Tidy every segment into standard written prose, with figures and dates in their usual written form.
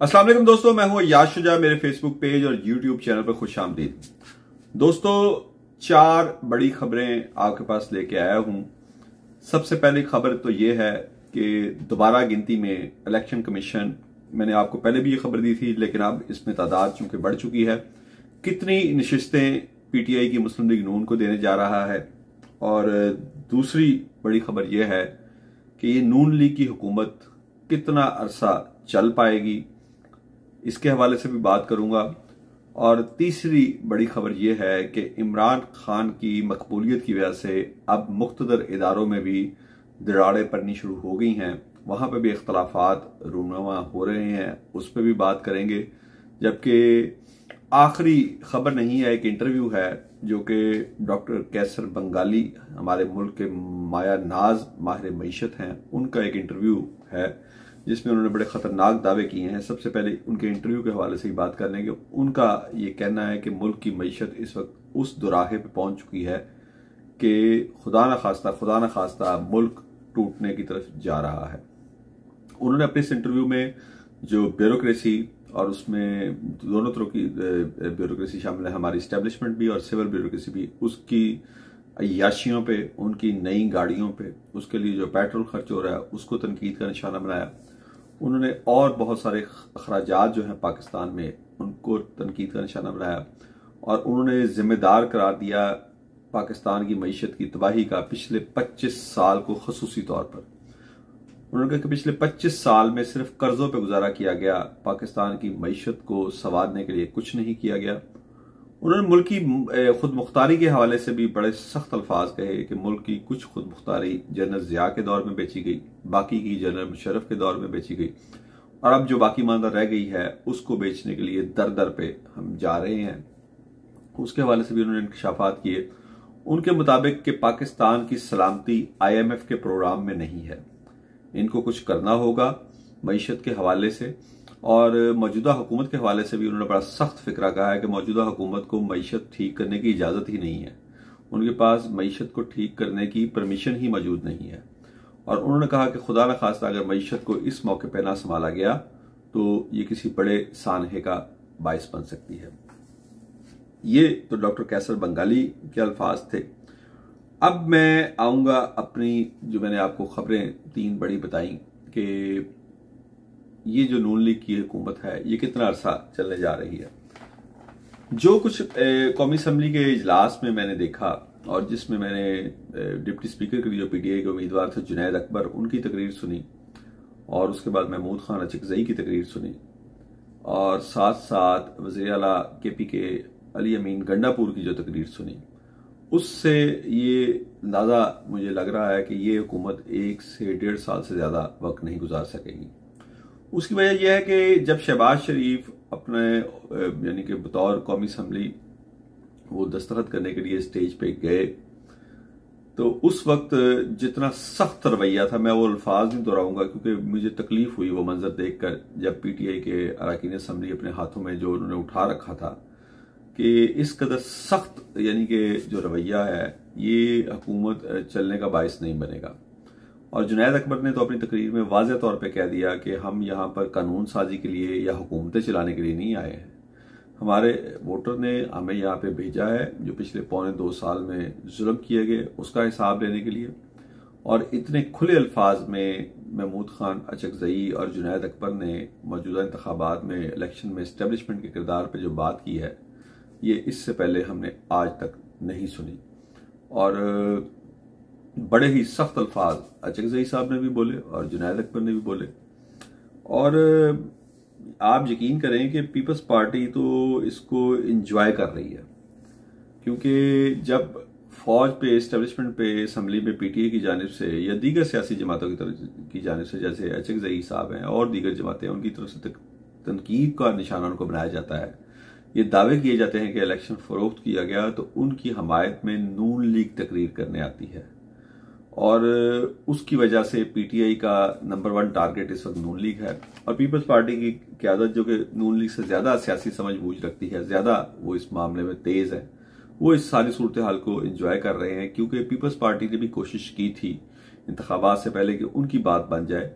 अस्सलाम वालेकुम दोस्तों, मैं हूं याश शुजा। मेरे फेसबुक पेज और यूट्यूब चैनल पर खुश आमदीद। दोस्तों, 4 बड़ी खबरें आपके पास लेके आया हूं। सबसे पहली खबर तो यह है कि दोबारा गिनती में इलेक्शन कमीशन, मैंने आपको पहले भी ये खबर दी थी लेकिन अब इसमें तादाद चूंकि बढ़ चुकी है, कितनी नशिस्तें पीटीआई की मुस्लिम लीग नून को देने जा रहा है। और दूसरी बड़ी खबर यह है कि ये नून लीग की हुकूमत कितना अरसा चल पाएगी, इसके हवाले से भी बात करूंगा। और तीसरी बड़ी खबर यह है कि इमरान खान की मकबूलियत की वजह से अब मुख्तदर इदारों में भी दरारें पड़नी शुरू हो गई हैं, वहां पर भी इख्तलाफात रूनुमा हो रहे हैं, उस पर भी बात करेंगे। जबकि आखिरी खबर नहीं है, एक इंटरव्यू है जो कि डॉक्टर कैसर बंगाली, हमारे मुल्क के माया नाज माहिर मईशत हैं, उनका एक इंटरव्यू है जिसमें उन्होंने बड़े खतरनाक दावे किए हैं। सबसे पहले उनके इंटरव्यू के हवाले से ही बात करने के, उनका ये कहना है कि मुल्क की मईशत इस वक्त उस दुराहे पे पहुंच चुकी है कि खुदा न खास्ता मुल्क टूटने की तरफ जा रहा है। उन्होंने अपने इस इंटरव्यू में जो ब्यूरोक्रेसी, और उसमें दोनों तरह की ब्यूरोक्रेसी शामिल है, हमारी इस्टेब्लिशमेंट भी और सिविल ब्यूरोक्रेसी भी, उसकी अय्याशियों पे, उनकी नई गाड़ियों पे, उसके लिए जो पेट्रोल खर्च हो रहा है उसको तनकीद का निशाना बनाया। उन्होंने और बहुत सारे अखराजात जो हैं पाकिस्तान में, उनको तनकीद का निशाना बनाया। और उन्होंने जिम्मेदार करार दिया पाकिस्तान की मईशत की तबाही का पिछले 25 साल को खसूसी तौर पर। उन्होंने कहा कि पिछले 25 साल में सिर्फ कर्जों पर गुजारा किया गया, पाकिस्तान की मईशत को संवारने के लिए कुछ नहीं किया गया। उन्होंने मुल्क की खुद मुख्तारी के हवाले से भी बड़े सख्त अल्फाज कहे कि मुल्क की कुछ खुद मुख्तारी जनरल जिया के दौर में बेची गई, बाकी की जनरल मुशर्रफ के दौर में बेची गई, और अब जो बाकी मानदा रह गई है उसको बेचने के लिए दर दर पे हम जा रहे हैं। उसके हवाले से भी उन्होंने इंकशाफात किए। उनके मुताबिक कि पाकिस्तान की सलामती IMF के प्रोग्राम में नहीं है, इनको कुछ करना होगा मईशत के हवाले से। और मौजूदा हुकूमत के हवाले से भी उन्होंने बड़ा सख्त फिक्रा कहा है कि मौजूदा हुकूमत को मईशत ठीक करने की इजाज़त ही नहीं है, उनके पास मईशत को ठीक करने की परमिशन ही मौजूद नहीं है। और उन्होंने कहा कि खुदा न खास्ता अगर मईशत को इस मौके पर ना संभाला गया तो ये किसी बड़े सानहे का बायस बन सकती है। ये तो डॉक्टर कैसर बंगाली के अल्फाज थे। अब मैं आऊंगा अपनी, जो मैंने आपको खबरें 3 बड़ी बताई कि ये जो नून लीग की हुकूमत है ये कितना अरसा चलने जा रही है। जो कुछ कौमी असम्बली के इजलास में मैंने देखा, और जिसमें मैंने डिप्टी स्पीकर के लिए जो PTI के उम्मीदवार थे जुनैद अकबर, उनकी तकरीर सुनी, और उसके बाद महमूद खान अचकजई की तकरीर सुनी, और साथ साथ वज़ीर आला KP के अली अमीन गंडापुर की जो तकरीर सुनी, उससे ये अंदाज़ा मुझे लग रहा है कि ये हुकूमत 1 से 1.5 साल से ज़्यादा वक्त नहीं गुजार सकेगी। उसकी वजह यह है कि जब शहबाज शरीफ अपने यानी कि बतौर कौमी असम्बली वो दस्तखत करने के लिए स्टेज पे गए, तो उस वक्त जितना सख्त रवैया था, मैं वो अल्फाज नहीं दोहराऊंगा क्योंकि मुझे तकलीफ हुई वो मंजर देखकर, जब PTI के अरकान असम्बली अपने हाथों में जो उन्होंने उठा रखा था, कि इस कदर सख्त यानी कि जो रवैया है ये हुकूमत चलने का बायस नहीं बनेगा। और जुनैद अकबर ने तो अपनी तकरीर में वाज़ेह तौर पे कह दिया कि हम यहाँ पर कानून साजी के लिए या हुकूमतें चलाने के लिए नहीं आए हैं, हमारे वोटर ने हमें यहाँ पे भेजा है जो पिछले 2.25 साल में जुल्म किए गए उसका हिसाब लेने के लिए। और इतने खुले अल्फाज में महमूद खान अचकजई और जुनैद अकबर ने मौजूदा इंतखाबात में इलेक्शन में इस्टेब्लिशमेंट के किरदार पर जो बात की है, ये इससे पहले हमने आज तक नहीं सुनी। और बड़े ही सख्त अल्फाज अचकजई साहब ने भी बोले और जुनैद अकबर ने भी बोले। और आप यकीन करें कि पीपल्स पार्टी तो इसको इंजॉय कर रही है, क्योंकि जब फौज पे, इस्टेब्लिशमेंट पे, असम्बली में PTI की जानिब से या दीगर सियासी जमातों की जानिब से, जैसे अचकजई साहब हैं और दीगर जमातें, उनकी तरफ से तनकीद का निशाना उनको बनाया जाता है, ये दावे किए जाते हैं कि इलेक्शन फरोख्त किया गया, तो उनकी हमायत में नून लीग तकरीर करने आती है। और उसकी वजह से PTI का नंबर 1 टारगेट इस वक्त नून लीग है। और पीपल्स पार्टी की क़यादत, जो कि नून लीग से ज़्यादा सियासी समझ बूझ रखती है, ज़्यादा वो इस मामले में तेज़ है, वो इस सारी सूरत हाल को इंजॉय कर रहे हैं। क्योंकि पीपल्स पार्टी ने भी कोशिश की थी इंतखाबात से पहले कि उनकी बात बन जाए,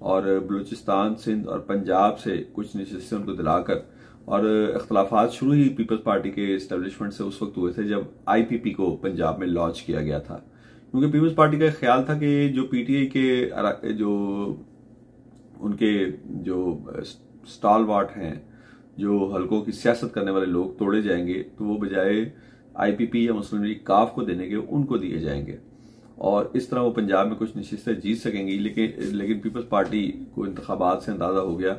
और बलूचिस्तान, सिंध और पंजाब से कुछ नशिस्तें उनको दिलाकर, और इख्तलाफात शुरू ही पीपल्स पार्टी के इस्टेब्लिशमेंट से उस वक्त हुए थे जब आईपीपी को पंजाब में लॉन्च किया गया था, क्योंकि पीपल्स पार्टी का ख्याल था कि जो पीटीआई के जो उनके जो स्टालवार्ट हैं, जो हलकों की सियासत करने वाले लोग तोड़े जाएंगे, तो वो बजाय आईपीपी या मुस्लिम लीग काफ को देने के उनको दिए जाएंगे और इस तरह वो पंजाब में कुछ नशिस्तें जीत सकेंगी। लेकिन पीपल्स पार्टी को इंतखाबात से अंदाजा हो गया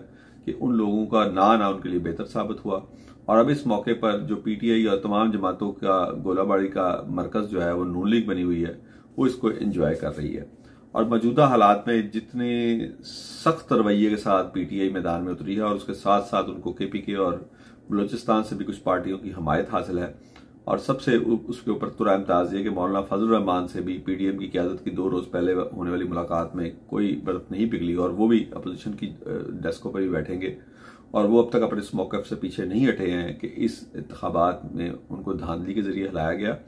कि उन लोगों का ना आना उनके लिए बेहतर साबित हुआ, और अब इस मौके पर जो पीटीआई और तमाम जमातों का गोलाबारी का मरकज जो है वो नून लीग बनी हुई है, वो इसको एंजॉय कर रही है। और मौजूदा हालात में जितने सख्त रवैये के साथ पीटीआई मैदान में उतरी है और उसके साथ साथ उनको केपीके और बलूचिस्तान से भी कुछ पार्टियों की हमायत हासिल है, और सबसे उसके ऊपर तुरा इम्ताज है कि मौलाना फजल रहमान से भी पीडीएम की क़यादत की 2 रोज पहले होने वाली मुलाकात में कोई बर्फ नहीं पिघली, और वो भी अपोजिशन की डेस्कों पर ही बैठेंगे, और वो अब तक अपने इस मौक़िफ़ से पीछे नहीं हटे हैं कि इस इंतखाबात में उनको धांधली के जरिए हिलाया गया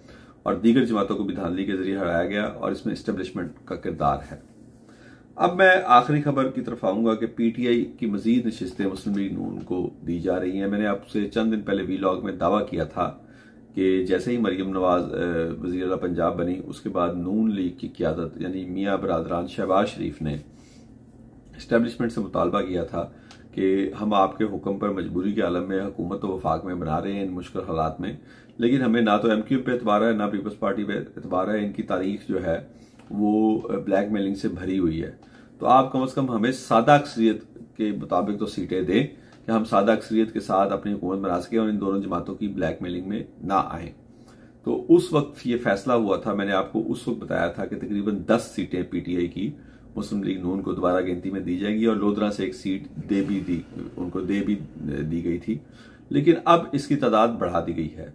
और दीगर जमातों को भी धांधली के जरिए हराया गया, और इसमें इस्टेब्लिशमेंट का किरदार है। अब मैं आखिरी खबर की तरफ आऊंगा कि पीटीआई की मजीद नशिस्तें मुस्लिम लीग नून को दी जा रही हैं। मैंने आपसे चंद दिन पहले वीलॉग में दावा किया था कि जैसे ही मरियम नवाज वज़ीर आला पंजाब बनी, उसके बाद नून लीग की क़यादत यानी मियाँ बरादरान शहबाज शरीफ ने इस्टेब्लिशमेंट से मुतालबा किया था कि हम आपके हुक्म पर मजबूरी के आलम में हुकूमत तो वफाक में बना रहे हैं इन मुश्किल हालात में, लेकिन हमें ना तो एमक्यू पे एतबार है ना पीपल्स पार्टी पे एतबार है। इनकी तारीख जो है वो ब्लैक मेलिंग से भरी हुई है, तो आप कम से कम हमें सादा अक्सरियत के मुताबिक तो सीटें दें कि हम सादा अक्सरियत के साथ अपनी हुकूमत बना सकें और इन दोनों जमातों की ब्लैक मेलिंग में ना आए। तो उस वक्त ये फैसला हुआ था, मैंने आपको उस वक्त बताया था कि तकरीबन 10 सीटें पीटीआई की मुस्लिम लीग नून को दोबारा गिनती में दी जाएंगी, और लोधरा से एक सीट उनको दे भी दी गई थी, लेकिन अब इसकी तादाद बढ़ा दी गई है।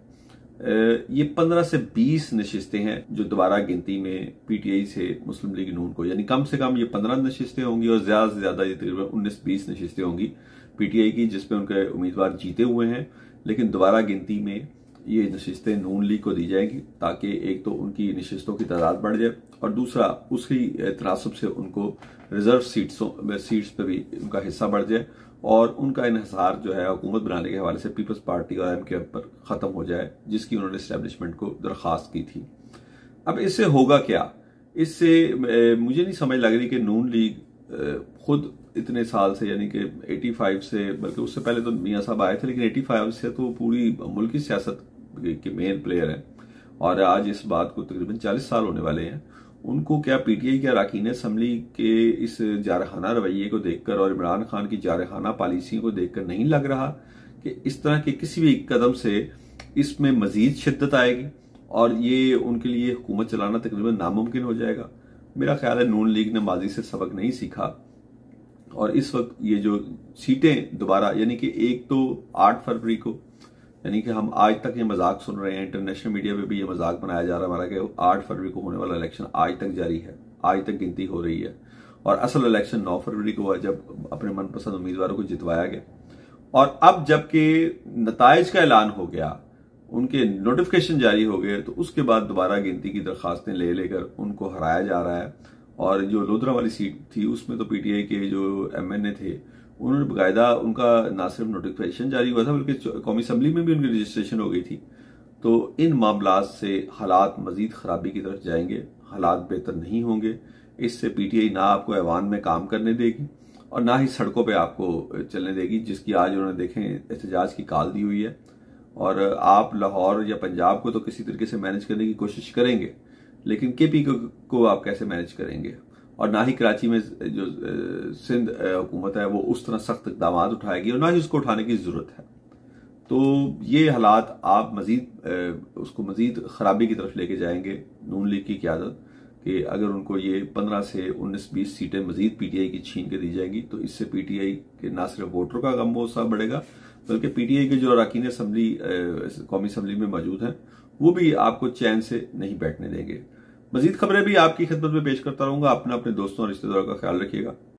ये 15 से 20 नशिस्तें हैं जो दोबारा गिनती में पीटीआई से मुस्लिम लीग नून को, यानी कम से कम ये 15 नशिस्तें होंगी और ज्यादा से ज्यादा ये तकरीबन 19-20 नशिस्तें होंगी पीटीआई की, जिसपे उनके उम्मीदवार जीते हुए हैं, लेकिन दोबारा गिनती में ये नशिस्तें नून लीग को दी जाएंगी ताकि एक तो उनकी नशिस्तों की तादाद बढ़ जाए और दूसरा उसकी तनासब से उनको रिजर्व सीट्स पे भी उनका हिस्सा बढ़ जाए और उनका इन्हिसार जो है हुकूमत बनाने के हवाले से पीपल्स पार्टी और एमकेएम पर खत्म हो जाए, जिसकी उन्होंने एस्टेब्लिशमेंट को दरख्वास्त की थी। अब इससे होगा क्या? इससे मुझे नहीं समझ लग रही कि नून लीग खुद इतने साल से, यानी कि 85 से, बल्कि उससे पहले तो मियाँ साहब आए थे, लेकिन 85 से तो पूरी मुल्की सियासत के मेन प्लेयर हैं और आज इस बात को तकरीबन 40 साल होने वाले हैं। उनको क्या पीटीआई के अरकान असम्बली के इस जारहाना रवैये को देखकर और इमरान खान की जारहाना पॉलिसियों को देखकर नहीं लग रहा कि इस तरह के किसी भी कदम से इसमें मजीद शिद्दत आएगी और ये उनके लिए हुकूमत चलाना तकरीबन नामुमकिन हो जाएगा? मेरा ख्याल है नून लीग ने माजी से सबक नहीं सीखा और इस वक्त ये जो सीटें दोबारा, यानी कि एक तो 8 फरवरी को, यानी कि हम आज तक ये मजाक सुन रहे हैं, इंटरनेशनल मीडिया पे भी ये मजाक बनाया जा रहा है हमारा कि 8 फरवरी को होने वाला इलेक्शन आज तक जारी है, आज तक गिनती हो रही है और असल इलेक्शन 9 फरवरी को हुआ जब अपने मनपसंद उम्मीदवारों को जितवाया गया। और अब जबकि नताइज का ऐलान हो गया, उनके नोटिफिकेशन जारी हो गए, तो उसके बाद दोबारा गिनती की दरखास्तें लेकर उनको हराया जा रहा है। और जो लोधरा वाली सीट थी उसमें तो पीटीआई के जो एमएनए थे उन्होंने बाकायदा, उनका ना सिर्फ नोटिफिकेशन जारी हुआ था बल्कि कौमी असम्बली में भी उनकी रजिस्ट्रेशन हो गई थी। तो इन मामलात से हालात मजीद खराबी की तरफ जाएंगे, हालात बेहतर नहीं होंगे। इससे पीटीआई ना आपको ऐवान में काम करने देगी और ना ही सड़कों पे आपको चलने देगी, जिसकी आज उन्होंने देखें एहतजाज की काल दी हुई है। और आप लाहौर या पंजाब को तो किसी तरीके से मैनेज करने की कोशिश करेंगे, लेकिन केपी को आप कैसे मैनेज करेंगे? और ना ही कराची में जो सिंध हुकूमत है वो उस तरह सख्त इक़दाम उठाएगी और ना ही उसको उठाने की जरूरत है। तो ये हालात आप उसको मजीद खराबी की तरफ लेके जाएंगे नून लीग की क़यादत, कि अगर उनको ये 15 से 19-20 सीटें मजीद पीटीआई की छीन के दी जाएंगी तो इससे पीटीआई के ना सिर्फ वोटरों का गम बहुत सा बढ़ेगा, बल्कि पीटीआई के जो अरकान असम्बली कौमी असम्बली में मौजूद हैं वो भी आपको चैन से नहीं बैठने देंगे। मजीद खबरें भी आपकी खिदमत में पेश करता रहूंगा। अपने दोस्तों और रिश्तेदारों का ख्याल रखिएगा।